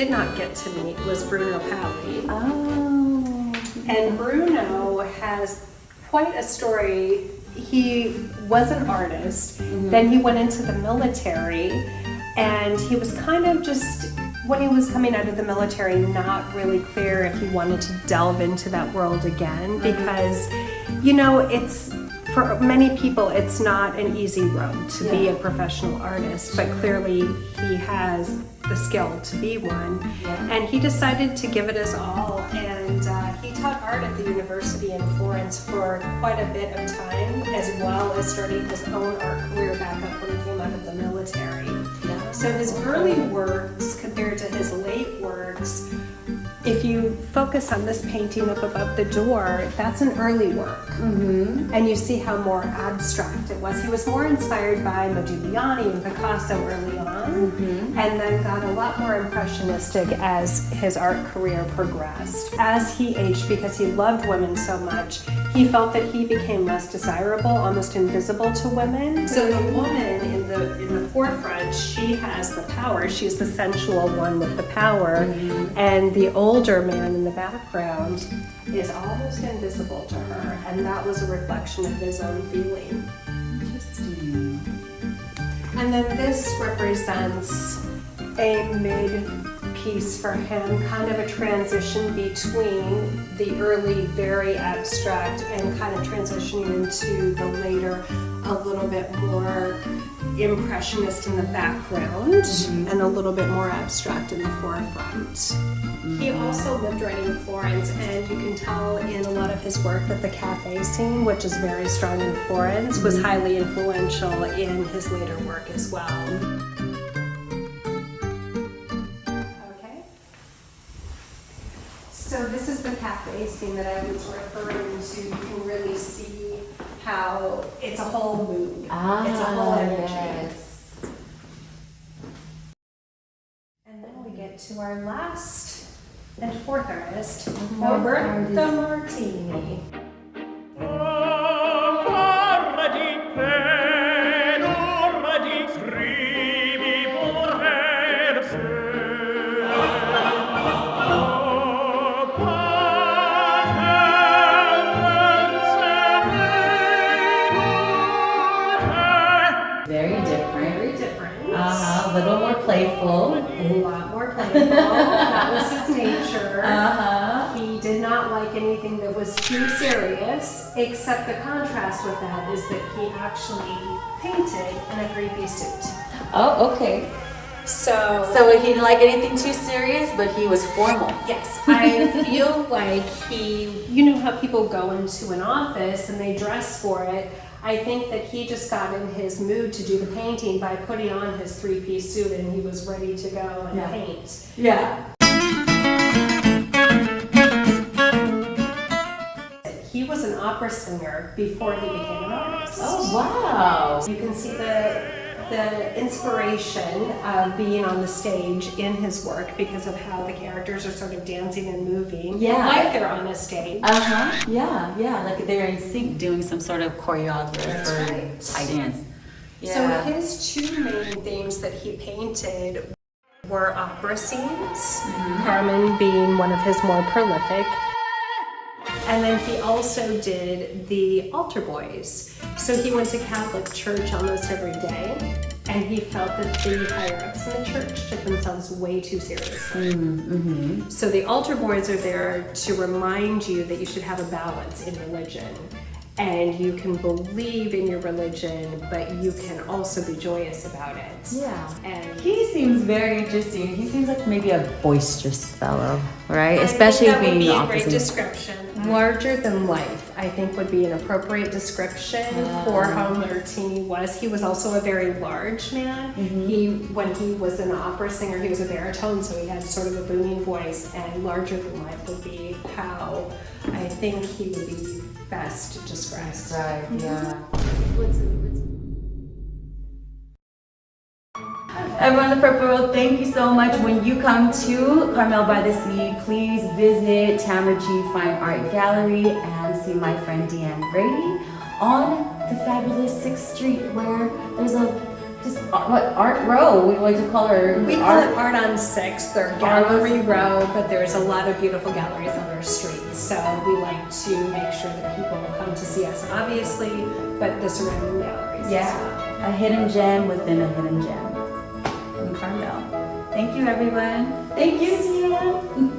did not get to meet was Bruno Pali. Oh. And Bruno has quite a story. He was an artist, then he went into the military, and he was kind of just, when he was coming out of the military, not really clear if he wanted to delve into that world again, because, you know, it's, for many people, it's not an easy road to be a professional artist, but clearly he has the skill to be one. And he decided to give it his all, and he taught art at the university in Florence for quite a bit of time, as well as starting his own art career back up when he came out of the military. So his early works compared to his late works, if you focus on this painting up above the door, that's an early work. And you see how more abstract it was. He was more inspired by Modigliani and Picasso early on, and then got a lot more impressionistic as his art career progressed. As he aged, because he loved women so much, he felt that he became less desirable, almost invisible to women. So the woman in the forefront, she has the power. She's the sensual one with the power, and the older man in the background is almost invisible to her, and that was a reflection of his own feeling. Interesting. And then this represents a mid-piece for him, kind of a transition between the early, very abstract, and kind of transitioning into the later, a little bit more impressionist in the background, and a little bit more abstract in the forefront. He also lived right in Florence, and you can tell in a lot of his work that the cafe scene, which is very strong in Florence, was highly influential in his later work as well. Okay. So this is the cafe scene that I was referring to. You can really see how it's a whole mood. It's a whole energy. Yes. And then we get to our last and fourth artist, Roberta Martini. Very different. Very different. A little more playful. A lot more playful. That was his nature. He did not like anything that was too serious, except the contrast with that is that he actually painted in a three-piece suit. Oh, okay. So he didn't like anything too serious, but he was formal. yes, I feel like you know how people go into an office and they dress for it. I think that he just got in his mood to do the painting by putting on his three-piece suit, and he was ready to go and paint. Yeah. He was an opera singer before he became an artist. Oh, wow. You can see the inspiration of being on the stage in his work because of how the characters are sort of dancing and moving, like they're on a stage. Yeah, like they're in sync doing some sort of choreography or high dance. So his two main themes that he painted were opera scenes, Carmen being one of his more prolific. And then he also did the altar boys. So he went to Catholic church almost every day, and he felt that the higher-ups in the church took themselves way too seriously. So the altar boys are there to remind you that you should have a balance in religion. And you can believe in your religion, but you can also be joyous about it. Yeah. And He seems very interesting. He seems like maybe a boisterous fellow, right? I Especially think that being would be the a opposite. great description. Larger than life, I think, would be an appropriate description for how Martini was. He was also a very large man. When he was an opera singer, he was a baritone, so he had sort of a booming voice, and larger than life would be how I think he would be best described. Right, yeah. Everyone in the Purple World, thank you so much. When you come to Carmel by the Sea, please visit Tamara G Fine Art Gallery and see my friend DeAnn Brady on the fabulous 6th Street, where there's a just what art row we like to call her. We call it Art on 6th or Gallery Row, but there's a lot of beautiful galleries on our street. So we like to make sure that people come to see us, obviously, but the surrounding galleries as well. A hidden gem within a hidden gem in Carmel. Thank you, everyone. Thank you, DeAnn.